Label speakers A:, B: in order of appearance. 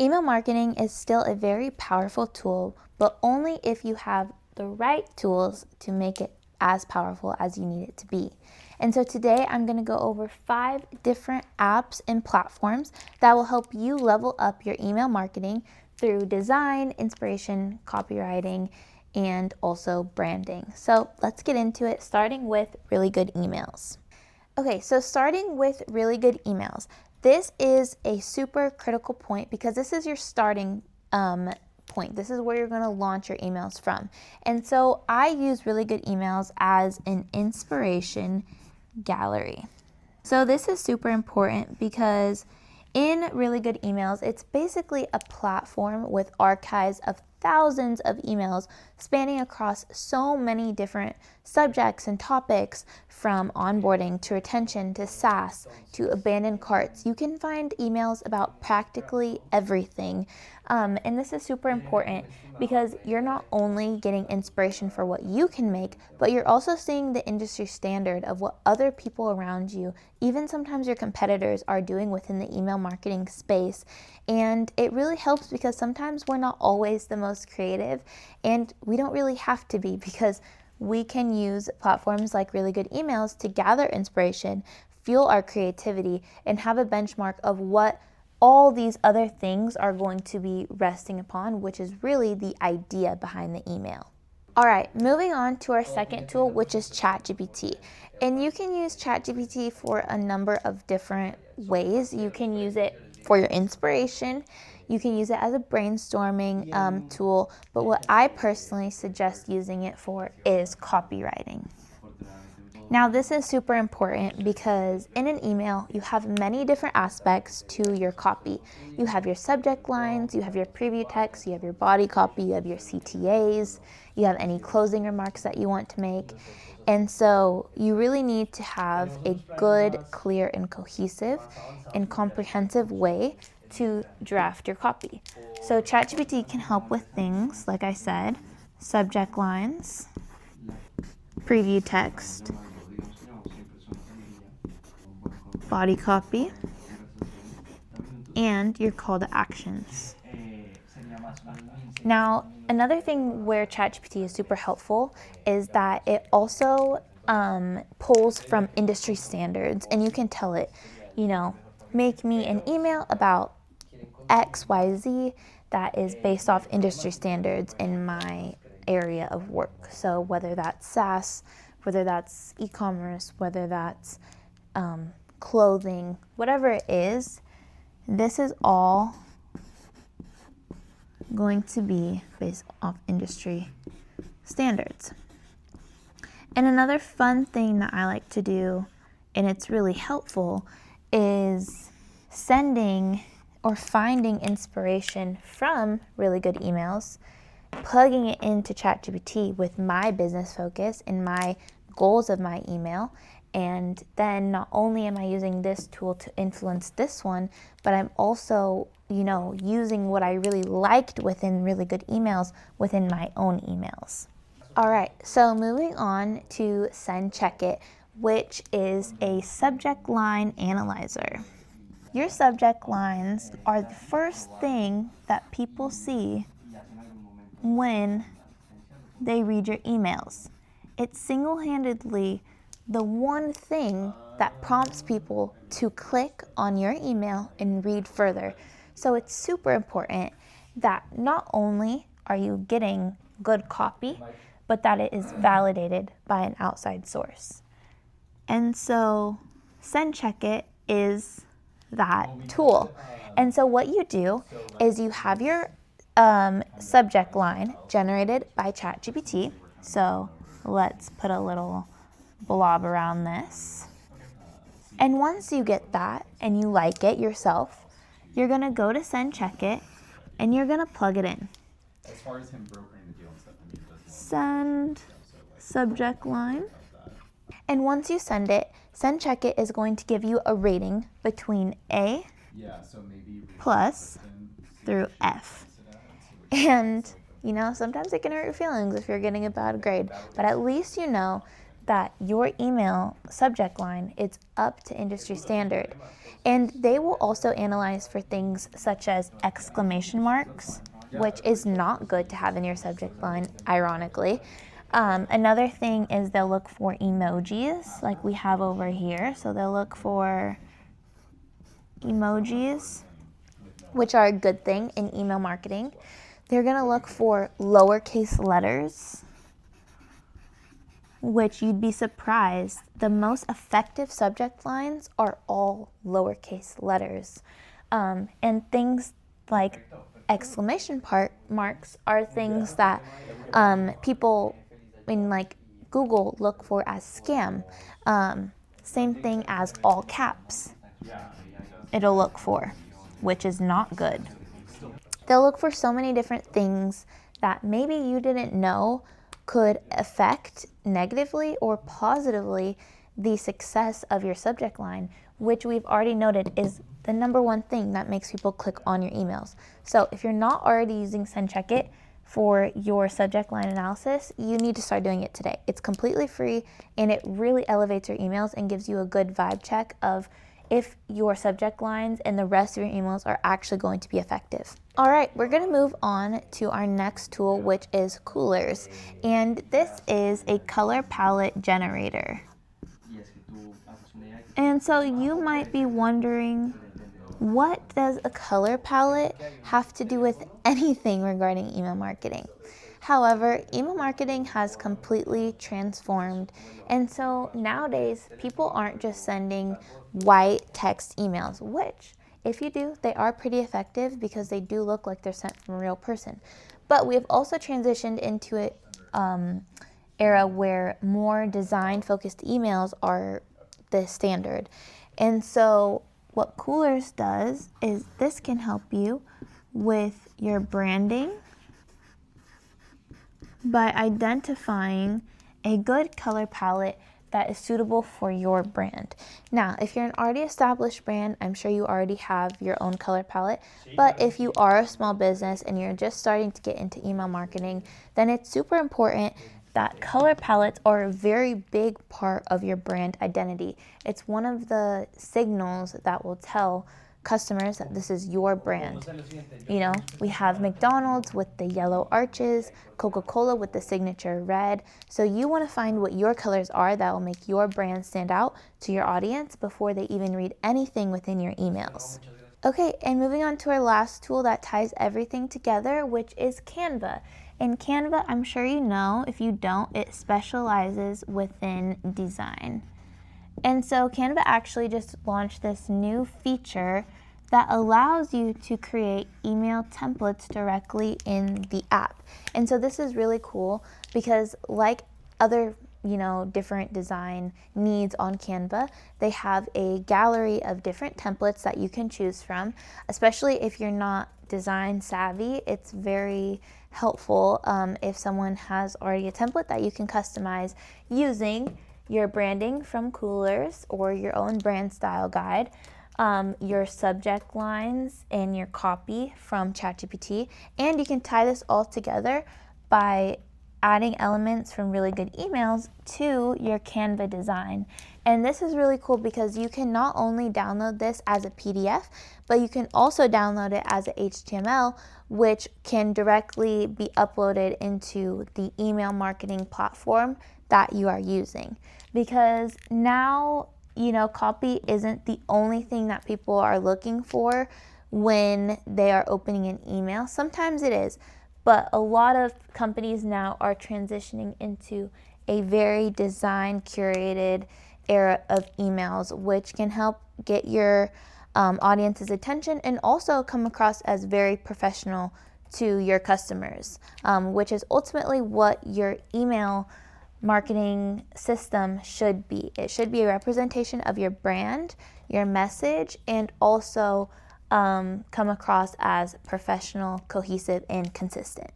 A: Email marketing is still a very powerful tool, but only if you have the right tools to make it as powerful as you need it to be. And so today I'm going to go over 5 different apps and platforms that will help you level up your email marketing through design, inspiration, copywriting, and also branding. So let's get into it, starting with really good emails. Okay, so starting with really good emails. This is a super critical point because this is your starting point. This is where you're going to launch your emails from. And so I use really good emails as an inspiration gallery. So this is super important because in really good emails, it's basically a platform with archives of thousands of emails spanning across so many different subjects and topics, from onboarding to retention to SaaS to abandoned carts. You can find emails about practically everything. And this is super important because you're not only getting inspiration for what you can make, but you're also seeing the industry standard of what other people around you, even sometimes your competitors, are doing within the email marketing space. And it really helps because sometimes we're not always the most creative, and we don't really have to be, because we can use platforms like Really Good Emails to gather inspiration, fuel our creativity, and have a benchmark of what all these other things are going to be resting upon, which is really the idea behind the email. All right, moving on to our second tool, which is ChatGPT. And you can use ChatGPT for a number of different ways. You can use it for your inspiration. You can use it as a brainstorming tool. But what I personally suggest using it for is copywriting. Now, this is super important because in an email, you have many different aspects to your copy. You have your subject lines, you have your preview text, you have your body copy, you have your CTAs, you have any closing remarks that you want to make. And so you really need to have a good, clear, and cohesive and comprehensive way to draft your copy. So ChatGPT can help with things, like I said, subject lines, preview text, body copy, and your call to actions. Now, another thing where ChatGPT is super helpful is that it also pulls from industry standards, and you can tell it, make me an email about XYZ that is based off industry standards in my area of work. So whether that's SaaS, whether that's e-commerce, whether that's clothing, whatever it is, this is all going to be based off industry standards. And another fun thing that I like to do, and it's really helpful, is sending or finding inspiration from really good emails, plugging it into ChatGPT with my business focus and my goals of my email. And then not only am I using this tool to influence this one, but I'm also, using what I really liked within really good emails within my own emails. All right, so moving on to SendCheckIt, which is a subject line analyzer. Your subject lines are the first thing that people see when they read your emails. It's single-handedly the one thing that prompts people to click on your email and read further. So it's super important that not only are you getting good copy, but that it is validated by an outside source. And so SendCheckIt is that tool. And so what you do is you have your subject line generated by ChatGPT. So let's put a little blob around this. And once you get that and you like it yourself, you're going to go to SendCheckIt and you're going to plug it in.
B: As far as him brokering the deal and stuff, I mean,
A: Send subject line. And once you send it, SendCheckIt is going to give you a rating between A plus through F. And, sometimes it can hurt your feelings if you're getting a bad grade, but at least you know that your email subject line is up to industry standard. And they will also analyze for things such as exclamation marks, which is not good to have in your subject line, ironically. Another thing is they'll look for emojis, like we have over here. So they'll look for emojis, which are a good thing in email marketing. They're going to look for lowercase letters, which you'd be surprised. The most effective subject lines are all lowercase letters. And things like exclamation marks are things that people in like Google look for as scam. Same thing as all caps. It'll look for, which is not good. They'll look for so many different things that maybe you didn't know could affect negatively or positively the success of your subject line, which we've already noted is the number one thing that makes people click on your emails. So if you're not already using SendCheckIt for your subject line analysis, you need to start doing it today. It's completely free and it really elevates your emails and gives you a good vibe check of if your subject lines and the rest of your emails are actually going to be effective. All right, we're gonna move on to our next tool, which is Coolers. And this is a color palette generator. And so you might be wondering, what does a color palette have to do with anything regarding email marketing? However, email marketing has completely transformed. And so nowadays, people aren't just sending white text emails, which, if you do, they are pretty effective because they do look like they're sent from a real person. But we have also transitioned into an era where more design-focused emails are the standard. And so what Coolers does is this can help you with your branding by identifying a good color palette that is suitable for your brand. Now, if you're an already established brand, I'm sure you already have your own color palette, but if you are a small business and you're just starting to get into email marketing, then it's super important that color palettes are a very big part of your brand identity. It's one of the signals that will tell customers that this is your brand. You know, we have McDonald's with the yellow arches, Coca-Cola with the signature red. So you want to find what your colors are that will make your brand stand out to your audience before they even read anything within your emails. Okay, and moving on to our last tool that ties everything together, which is Canva. And Canva, I'm sure you know, if you don't, it specializes within design. And so Canva actually just launched this new feature that allows you to create email templates directly in the app. And so this is really cool because like other different design needs on Canva, they have a gallery of different templates that you can choose from. Especially if you're not design savvy, it's very helpful if someone has already a template that you can customize using your branding from Coolers or your own brand style guide, your subject lines and your copy from ChatGPT, and you can tie this all together by adding elements from really good emails to your Canva design. And this is really cool because you can not only download this as a PDF, but you can also download it as a HTML, which can directly be uploaded into the email marketing platform that you are using. Because now, copy isn't the only thing that people are looking for when they are opening an email. Sometimes it is, but a lot of companies now are transitioning into a very design curated era of emails, which can help get your audience's attention and also come across as very professional to your customers, which is ultimately what your email marketing system should be. It should be a representation of your brand, your message, and also come across as professional, cohesive, and consistent.